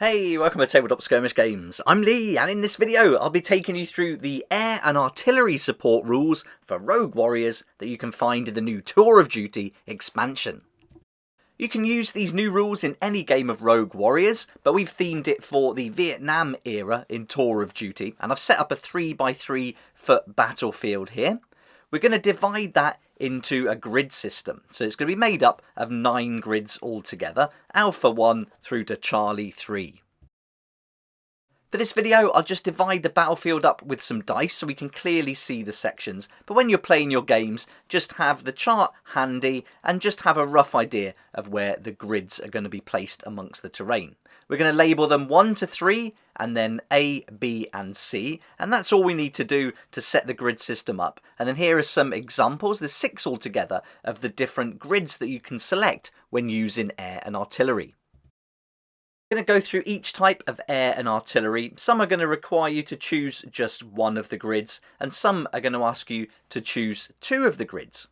Hey, welcome to Tabletop Skirmish Games. I'm Lee, and in this video I'll be taking you through the air and artillery support rules for Rogue Warriors that you can find in the new Tour of Duty expansion. You can use these new rules in any game of Rogue Warriors, but we've themed it for the Vietnam era in Tour of Duty, and I've set up a 3x3 foot battlefield here. We're going to divide that into a grid system. So it's going to be made up of 9 grids altogether, Alpha 1 through to Charlie 3. For this video, I'll just divide the battlefield up with some dice so we can clearly see the sections. But when you're playing your games, just have the chart handy and just have a rough idea of where the grids are going to be placed amongst the terrain. We're going to label them 1 to 3 and then A, B and C, and that's all we need to do to set the grid system up. And then here are some examples, there's 6 altogether, of the different grids that you can select when using air and artillery. I'm going to go through each type of air and artillery. Some are going to require you to choose just one of the grids, and some are going to ask you to choose 2 of the grids.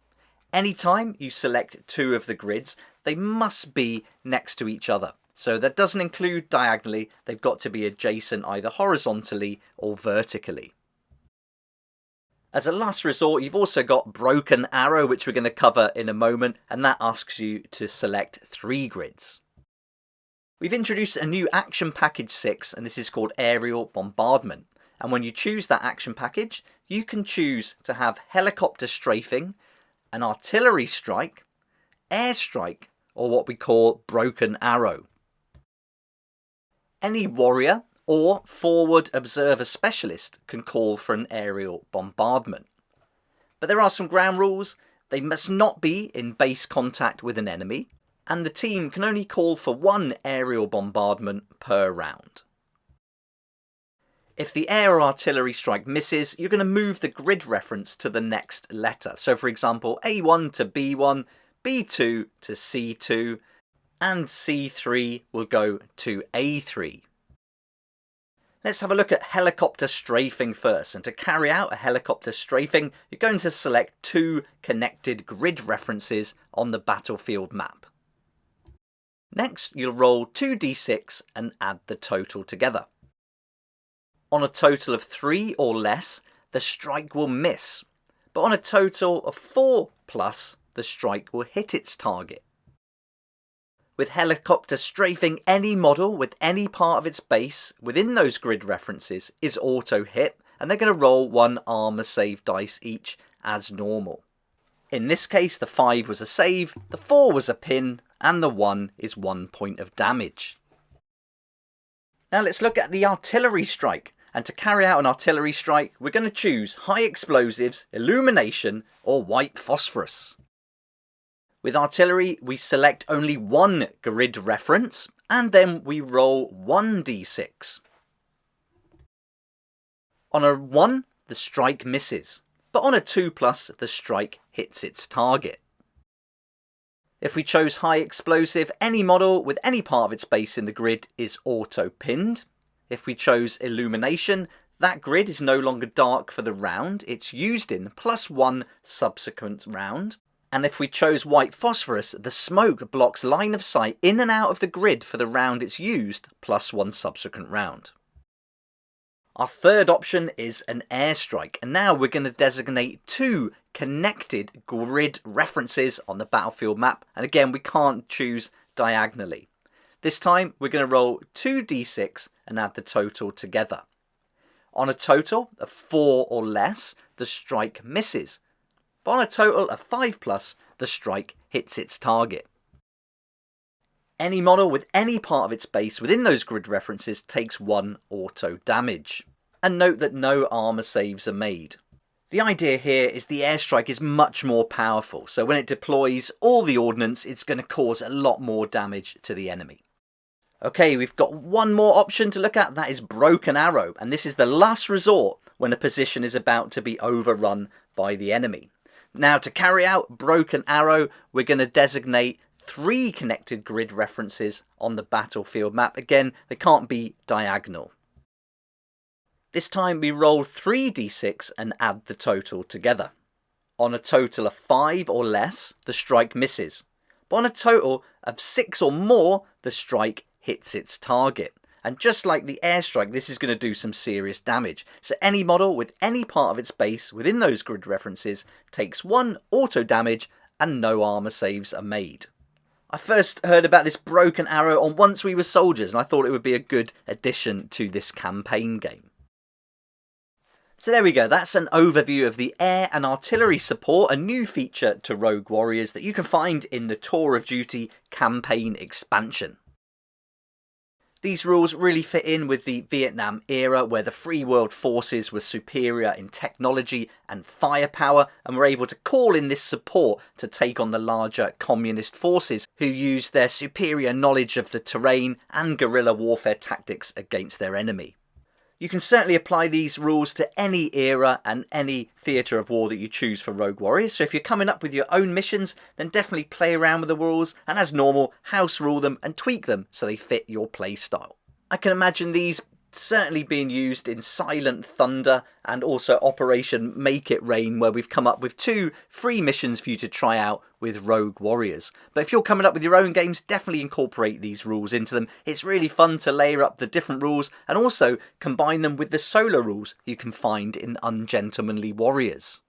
Anytime you select 2 of the grids, they must be next to each other. So that doesn't include diagonally, they've got to be adjacent either horizontally or vertically. As a last resort, you've also got Broken Arrow, which we're going to cover in a moment, and that asks you to select 3 grids. We've introduced a new action package 6, and this is called Aerial Bombardment. And when you choose that action package, you can choose to have helicopter strafing, an artillery strike, airstrike, or what we call Broken Arrow. Any warrior or forward observer specialist can call for an aerial bombardment. But there are some ground rules. They must not be in base contact with an enemy, and the team can only call for 1 aerial bombardment per round. If the air or artillery strike misses, you're going to move the grid reference to the next letter. So for example, A1 to B1, B2 to C2, and C3 will go to A3. Let's have a look at helicopter strafing first, and to carry out a helicopter strafing, you're going to select 2 connected grid references on the battlefield map. Next, you'll roll 2d6 and add the total together. On a total of 3 or less, the strike will miss, but on a total of 4 plus, the strike will hit its target. With helicopter strafing, any model with any part of its base within those grid references is auto hit, and they're going to roll 1 armor save dice each as normal. In this case, the 5 was a save, the 4 was a pin, and the 1 is 1 point of damage. Now let's look at the artillery strike. And to carry out an artillery strike, we're going to choose high explosives, illumination, or white phosphorus. With artillery, we select only 1 grid reference, and then we roll 1d6. On a 1, the strike misses, but on a 2 plus, the strike hits its target. If we chose high explosive, any model with any part of its base in the grid is auto-pinned. If we chose illumination, that grid is no longer dark for the round it's used in, plus 1 subsequent round. And if we chose white phosphorus, the smoke blocks line of sight in and out of the grid for the round it's used, plus 1 subsequent round. Our third option is an airstrike, and now we're going to designate 2 connected grid references on the battlefield map, and again we can't choose diagonally. This time we're going to roll 2d6 and add the total together. On a total of 4 or less, the strike misses, but on a total of 5 plus, the strike hits its target. Any model with any part of its base within those grid references takes 1 auto damage. And note that no armor saves are made. The idea here is the airstrike is much more powerful, so when it deploys all the ordnance, it's going to cause a lot more damage to the enemy. Okay, we've got one more option to look at, that is Broken Arrow, and this is the last resort when a position is about to be overrun by the enemy. Now to carry out Broken Arrow, we're going to designate 3 connected grid references on the battlefield map. Again, they can't be diagonal. This time we roll 3d6 and add the total together. On a total of 5 or less, the strike misses. But on a total of 6 or more, the strike hits its target. and just like the airstrike, this is going to do some serious damage. So any model with any part of its base within those grid references takes 1 auto damage and no armor saves are made. I first heard about this broken arrow on Once We Were Soldiers, and I thought it would be a good addition to this campaign game. So there we go, that's an overview of the air and artillery support, a new feature to Rogue Warriors that you can find in the Tour of Duty campaign expansion. These rules really fit in with the Vietnam era, where the free world forces were superior in technology and firepower and were able to call in this support to take on the larger communist forces who used their superior knowledge of the terrain and guerrilla warfare tactics against their enemy. You can certainly apply these rules to any era and any theatre of war that you choose for Rogue Warriors, so if you're coming up with your own missions, then definitely play around with the rules, and as normal, house rule them and tweak them so they fit your play style. I can imagine these certainly being used in Silent Thunder and also Operation Make It Rain, where we've come up with 2 free missions for you to try out with Rogue Warriors. But if you're coming up with your own games, definitely incorporate these rules into them. It's really fun to layer up the different rules and also combine them with the solo rules you can find in Ungentlemanly Warriors.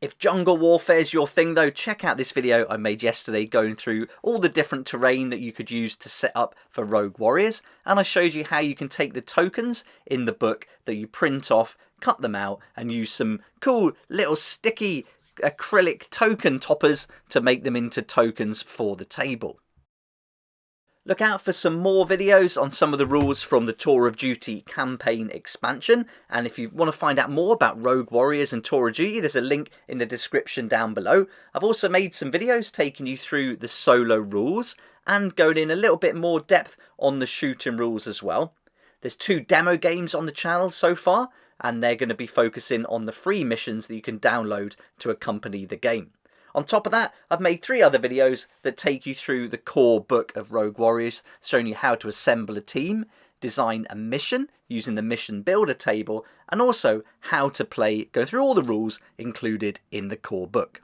If jungle warfare is your thing though, check out this video I made yesterday going through all the different terrain that you could use to set up for Rogue Warriors, and I showed you how you can take the tokens in the book that you print off, cut them out and use some cool little sticky acrylic token toppers to make them into tokens for the table. Look out for some more videos on some of the rules from the Tour of Duty campaign expansion, and if you want to find out more about Rogue Warriors and Tour of Duty, there's a link in the description down below. I've also made some videos taking you through the solo rules and going in a little bit more depth on the shooting rules as well. There's 2 demo games on the channel so far, and they're going to be focusing on the free missions that you can download to accompany the game. On top of that, I've made 3 other videos that take you through the core book of Rogue Warriors, showing you how to assemble a team, design a mission using the mission builder table, and also how to play, go through all the rules included in the core book.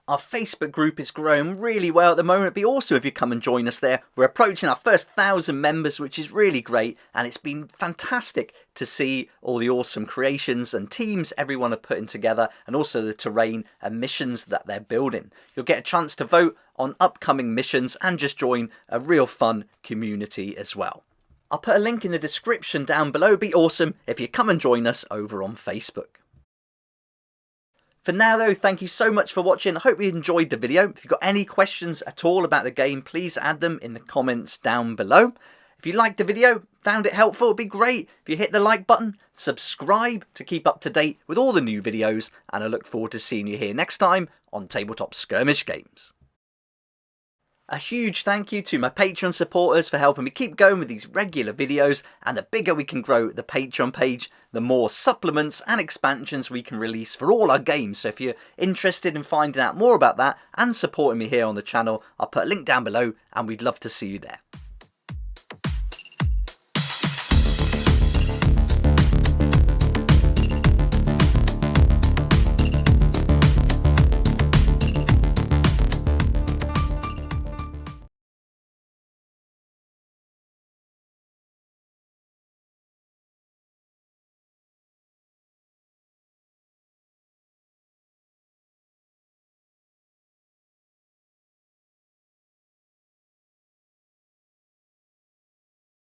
Our Facebook group is growing really well at the moment. It'd be awesome if you come and join us there. We're approaching our first 1,000 members, which is really great, and it's been fantastic to see all the awesome creations and teams everyone are putting together, and also the terrain and missions that they're building. You'll get a chance to vote on upcoming missions and just join a real fun community as well. I'll put a link in the description down below. It'd be awesome if you come and join us over on Facebook. For now though, thank you so much for watching. I hope you enjoyed the video. If you've got any questions at all about the game, please add them in the comments down below. If you liked the video, found it helpful, it'd be great if you hit the like button, subscribe to keep up to date with all the new videos, and I look forward to seeing you here next time on Tabletop Skirmish Games. A huge thank you to my Patreon supporters for helping me keep going with these regular videos, and the bigger we can grow the Patreon page, the more supplements and expansions we can release for all our games. So if you're interested in finding out more about that and supporting me here on the channel, I'll put a link down below and we'd love to see you there.